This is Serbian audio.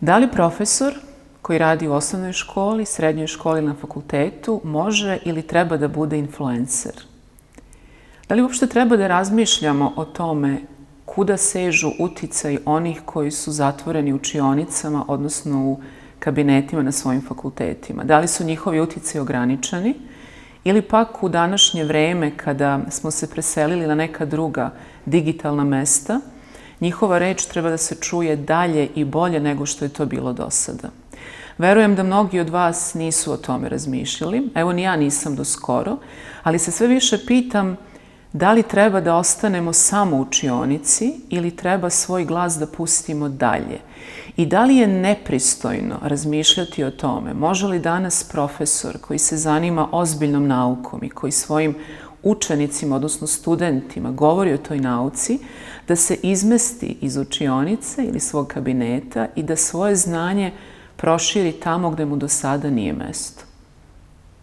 Da li profesor koji radi u osnovnoj školi, srednjoj školi ili na fakultetu može ili treba da bude influencer? Da li uopšte treba da razmišljamo o tome kuda sežu uticaj onih koji su zatvoreni u učionicama, odnosno u kabinetima na svojim fakultetima? Da li su njihovi uticaji ograničeni ili pak u današnje vreme kada smo se preselili na neka druga digitalna mesta, njihova reč treba da se čuje dalje i bolje nego što je to bilo do sada? Verujem da mnogi od vas nisu o tome razmišljali, evo ni ja nisam do skoro, ali se sve više pitam da li treba da ostanemo samo u učionici ili treba svoj glas da pustimo dalje? I da li je nepristojno razmišljati o tome može li danas profesor koji se zanima ozbiljnom naukom i koji svojim učenicima, odnosno studentima, govori o toj nauci, da se izmesti iz učionice ili svog kabineta i da svoje znanje proširi tamo gde mu do sada nije mesto?